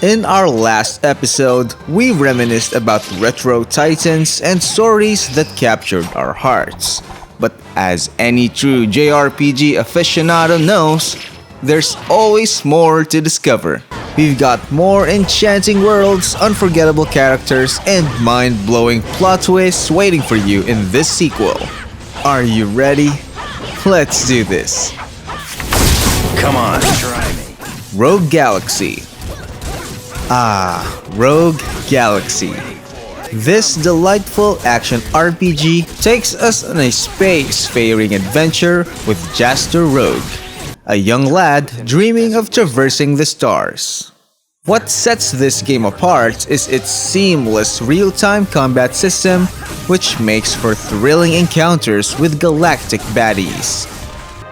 In our last episode, we reminisced about retro titans and stories that captured our hearts. But as any true JRPG aficionado knows, there's always more to discover. We've got more enchanting worlds, unforgettable characters, and mind-blowing plot twists waiting for you in this sequel. Are you ready? Let's do this. Come on, try me. Rogue Galaxy. Rogue Galaxy. This delightful action RPG takes us on a space-faring adventure with Jaster Rogue, a young lad dreaming of traversing the stars. What sets this game apart is its seamless real-time combat system, which makes for thrilling encounters with galactic baddies.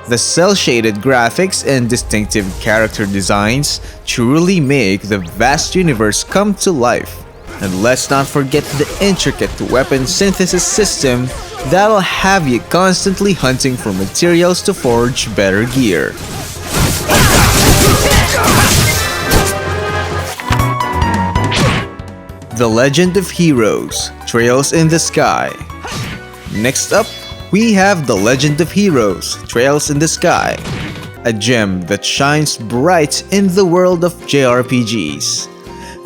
The cel-shaded graphics and distinctive character designs truly make the vast universe come to life. And let's not forget the intricate weapon synthesis system that'll have you constantly hunting for materials to forge better gear. The Legend of Heroes: Trails in the Sky. Next up, we have The Legend of Heroes: Trails in the Sky, a gem that shines bright in the world of JRPGs.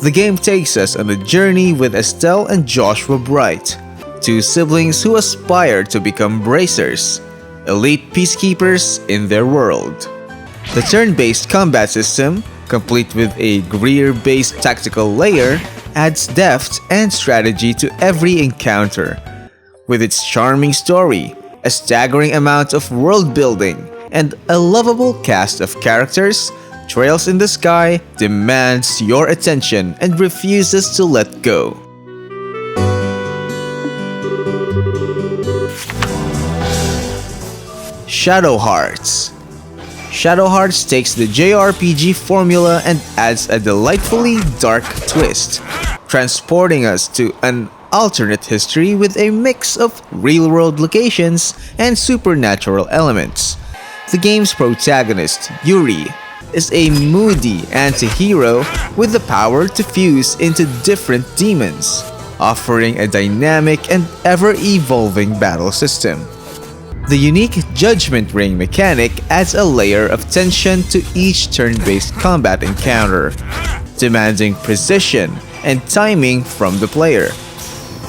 The game takes us on a journey with Estelle and Joshua Bright, two siblings who aspire to become bracers, elite peacekeepers in their world. The turn-based combat system, complete with a Greer-based tactical layer, adds depth and strategy to every encounter. With its charming story, a staggering amount of world building, and a lovable cast of characters, Trails in the Sky demands your attention and refuses to let go. Shadow Hearts. Shadow Hearts takes the JRPG formula and adds a delightfully dark twist, transporting us to an alternate history with a mix of real-world locations and supernatural elements. The game's protagonist, Yuri, is a moody anti-hero with the power to fuse into different demons, offering a dynamic and ever-evolving battle system. The unique Judgment Ring mechanic adds a layer of tension to each turn-based combat encounter, demanding precision and timing from the player.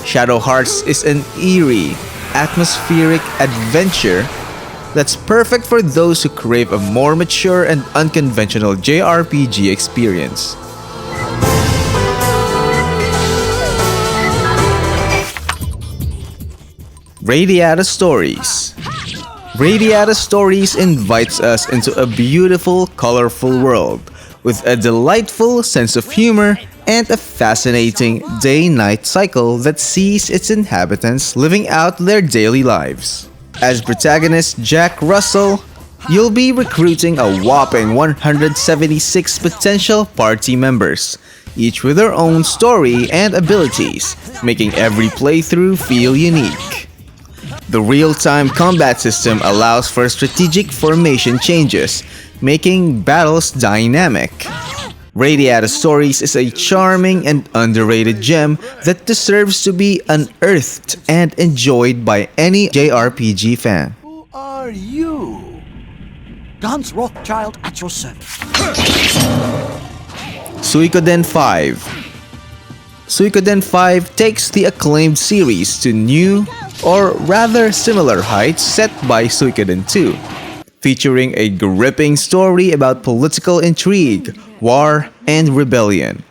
Shadow Hearts is an eerie, atmospheric adventure that's perfect for those who crave a more mature and unconventional JRPG experience. Radiata Stories. Radiata Stories invites us into a beautiful, colorful world with a delightful sense of humor and a fascinating day-night cycle that sees its inhabitants living out their daily lives. As protagonist Jack Russell, you'll be recruiting a whopping 176 potential party members, each with their own story and abilities, making every playthrough feel unique. The real-time combat system allows for strategic formation changes, making battles dynamic. Radiata Stories is a charming and underrated gem that deserves to be unearthed and enjoyed by any JRPG fan. Who are you? Hans Rothschild at your service. Suikoden 5. Suikoden 5 takes the acclaimed series to new, or rather similar heights set by Suikoden 2, featuring a gripping story about political intrigue, war, and rebellion.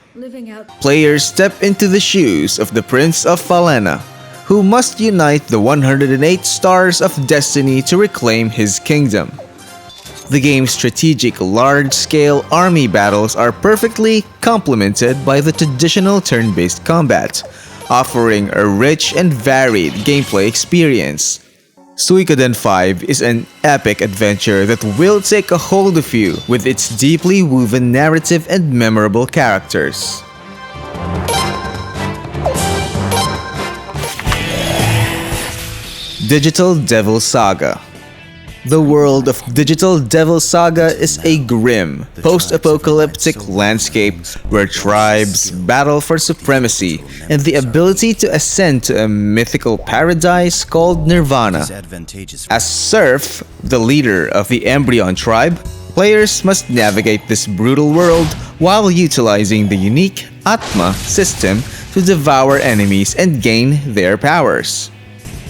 Players step into the shoes of the Prince of Falena, who must unite the 108 Stars of Destiny to reclaim his kingdom. The game's strategic large-scale army battles are perfectly complemented by the traditional turn-based combat, offering a rich and varied gameplay experience. Suikoden 5 is an epic adventure that will take a hold of you with its deeply woven narrative and memorable characters. Digital Devil Saga. The world of Digital Devil Saga is a grim, post-apocalyptic landscape where tribes battle for supremacy and the ability to ascend to a mythical paradise called Nirvana. As Surf, the leader of the Embryon tribe, players must navigate this brutal world while utilizing the unique Atma system to devour enemies and gain their powers.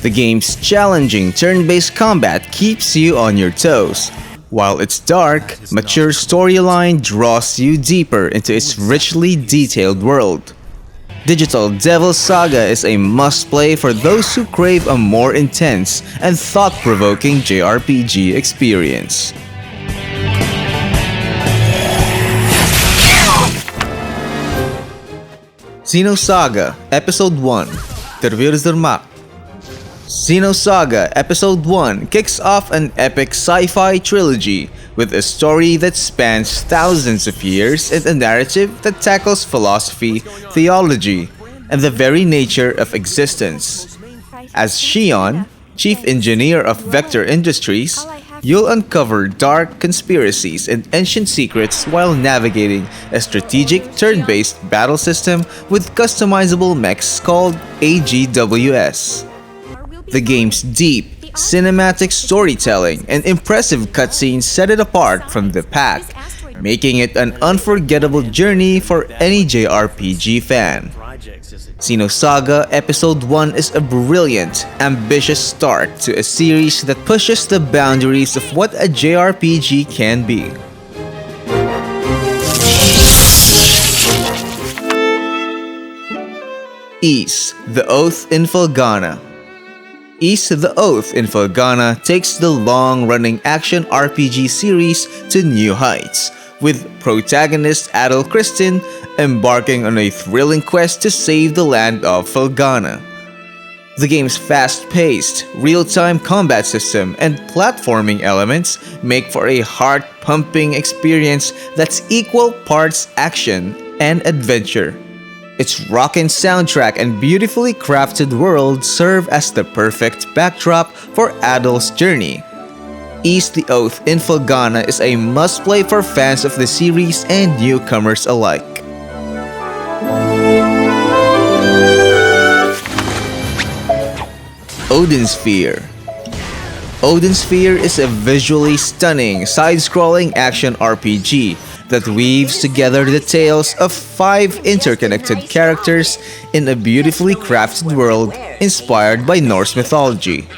The game's challenging turn-based combat keeps you on your toes, while its dark, mature storyline draws you deeper into its richly detailed world. Digital Devil Saga is a must-play for those who crave a more intense and thought-provoking JRPG experience. Xeno Saga Episode 1 Tervirdermak. Xeno Saga Episode 1 kicks off an epic sci-fi trilogy with a story that spans thousands of years and a narrative that tackles philosophy, theology, and the very nature of existence. As Shion, chief engineer of Vector Industries, you'll uncover dark conspiracies and ancient secrets while navigating a strategic turn-based battle system with customizable mechs called AGWS. The game's deep, cinematic storytelling and impressive cutscenes set it apart from the pack, making it an unforgettable journey for any JRPG fan. Xeno Saga Episode 1 is a brilliant, ambitious start to a series that pushes the boundaries of what a JRPG can be. Ys, the Oath in Felghana. Ys the Oath in Felghana takes the long-running action RPG series to new heights, with protagonist Adol Kristin embarking on a thrilling quest to save the land of Felghana. The game's fast-paced, real-time combat system and platforming elements make for a heart-pumping experience that's equal parts action and adventure. Its rockin' soundtrack and beautifully crafted world serve as the perfect backdrop for Adol's journey. Ys the Oath in Felghana is a must-play for fans of the series and newcomers alike. Odin Sphere. Odin Sphere is a visually stunning, side-scrolling action RPG that weaves together the tales of 5 interconnected characters in a beautifully crafted world inspired by Norse mythology.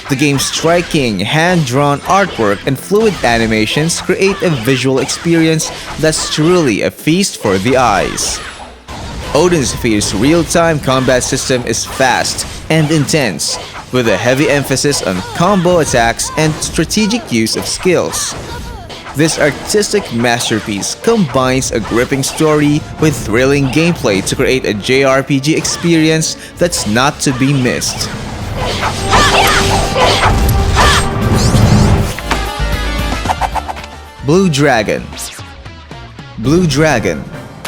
The game's striking, hand-drawn artwork and fluid animations create a visual experience that's truly a feast for the eyes. Odin Sphere's real-time combat system is fast and intense, with a heavy emphasis on combo attacks and strategic use of skills. This artistic masterpiece combines a gripping story with thrilling gameplay to create a JRPG experience that's not to be missed. Blue Dragon. Blue Dragon,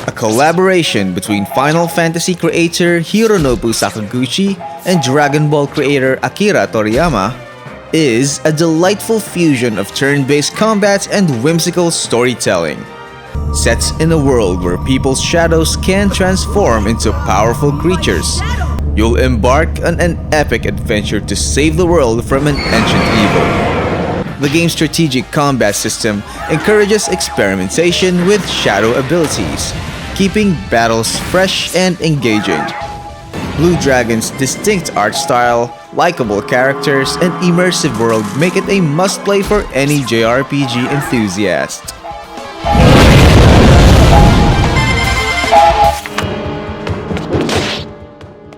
a collaboration between Final Fantasy creator Hironobu Sakaguchi and Dragon Ball creator Akira Toriyama, is a delightful fusion of turn-based combat and whimsical storytelling. Set in a world where people's shadows can transform into powerful creatures, you'll embark on an epic adventure to save the world from an ancient evil. The game's strategic combat system encourages experimentation with shadow abilities, keeping battles fresh and engaging. Blue Dragon's distinct art style, likable characters, and immersive world make it a must-play for any JRPG enthusiast.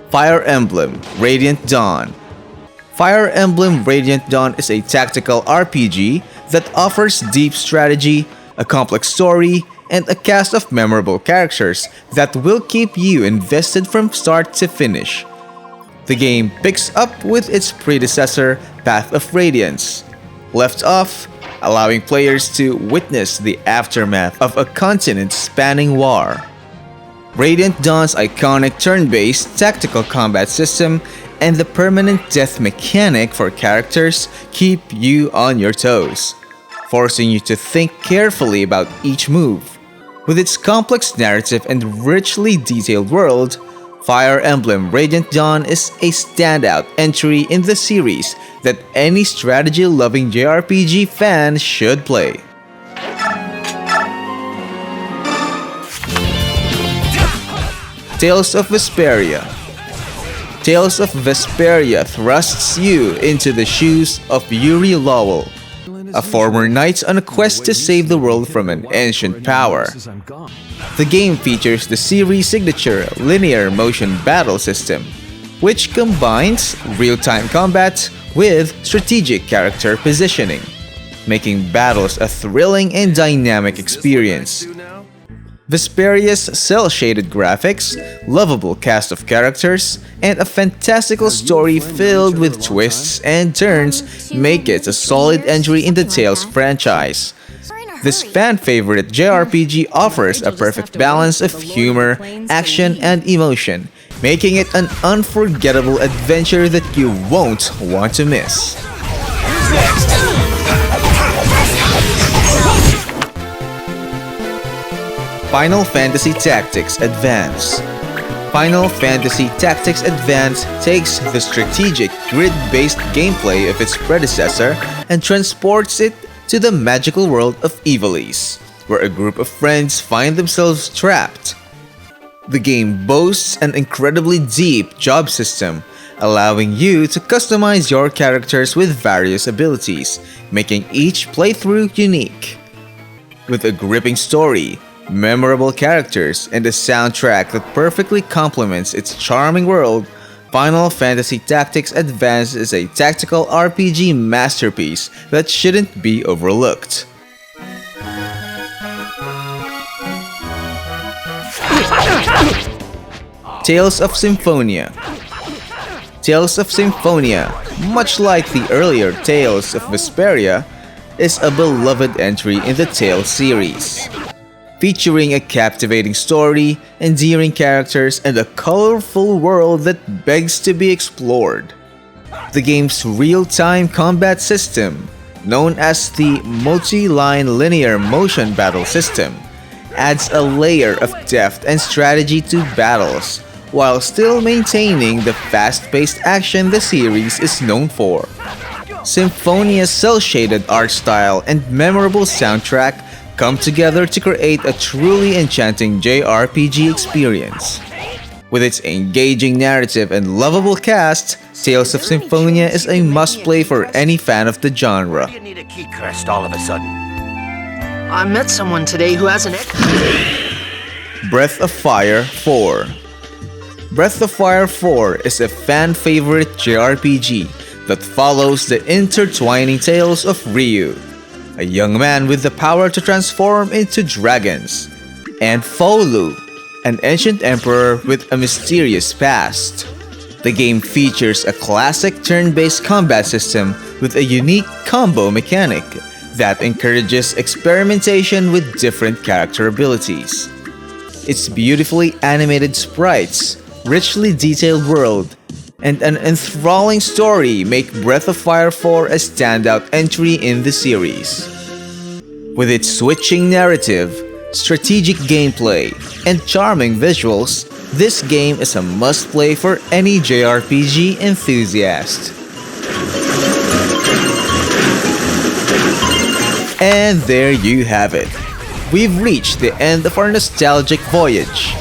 Fire Emblem Radiant Dawn. Fire Emblem Radiant Dawn is a tactical RPG that offers deep strategy, a complex story, and a cast of memorable characters that will keep you invested from start to finish. The game picks up with its predecessor, Path of Radiance, left off, allowing players to witness the aftermath of a continent-spanning war. Radiant Dawn's iconic turn-based tactical combat system and the permanent death mechanic for characters keep you on your toes, forcing you to think carefully about each move. With its complex narrative and richly detailed world, Fire Emblem Radiant Dawn is a standout entry in the series that any strategy-loving JRPG fan should play. Tales of Vesperia. Tales of Vesperia thrusts you into the shoes of Yuri Lowell, a former knight on a quest to save the world from an ancient power. The game features the series' signature linear motion battle system, which combines real-time combat with strategic character positioning, making battles a thrilling and dynamic experience. Vesperia's cel-shaded graphics, lovable cast of characters, and a fantastical story filled with twists and turns make it a solid entry in the Tales franchise. This fan-favorite JRPG offers a perfect balance of humor, action, and emotion, making it an unforgettable adventure that you won't want to miss. Final Fantasy Tactics Advance. Final Fantasy Tactics Advance takes the strategic, grid-based gameplay of its predecessor and transports it to the magical world of Ivalice, where a group of friends find themselves trapped. The game boasts an incredibly deep job system, allowing you to customize your characters with various abilities, making each playthrough unique. With a gripping story, memorable characters, and a soundtrack that perfectly complements its charming world, Final Fantasy Tactics Advance is a tactical RPG masterpiece that shouldn't be overlooked. Tales of Symphonia. Tales of Symphonia, much like the earlier Tales of Vesperia, is a beloved entry in the Tales series. Featuring a captivating story, endearing characters, and a colorful world that begs to be explored. The game's real-time combat system, known as the multi-line linear motion battle system, adds a layer of depth and strategy to battles, while still maintaining the fast-paced action the series is known for. Symphonia's cel-shaded art style and memorable soundtrack come together to create a truly enchanting JRPG experience. With its engaging narrative and lovable cast, Tales of Symphonia is a must-play for any fan of the genre. Why do you need a key crest all of a sudden? I met someone today who has an Breath of Fire 4. Breath of Fire 4 is a fan-favorite JRPG that follows the intertwining tales of Ryu, a young man with the power to transform into dragons, and Folu, an ancient emperor with a mysterious past. The game features a classic turn-based combat system with a unique combo mechanic that encourages experimentation with different character abilities. Its beautifully animated sprites, richly detailed world, and an enthralling story make Breath of Fire 4 a standout entry in the series. With its switching narrative, strategic gameplay, and charming visuals, this game is a must-play for any JRPG enthusiast. And there you have it. We've reached the end of our nostalgic voyage.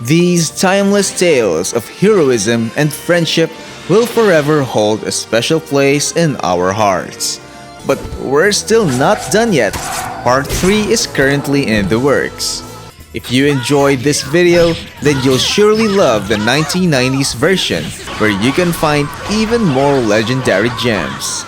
These timeless tales of heroism and friendship will forever hold a special place in our hearts. But we're still not done yet. Part 3 is currently in the works. If you enjoyed this video, then you'll surely love the 1990s version, where you can find even more legendary gems.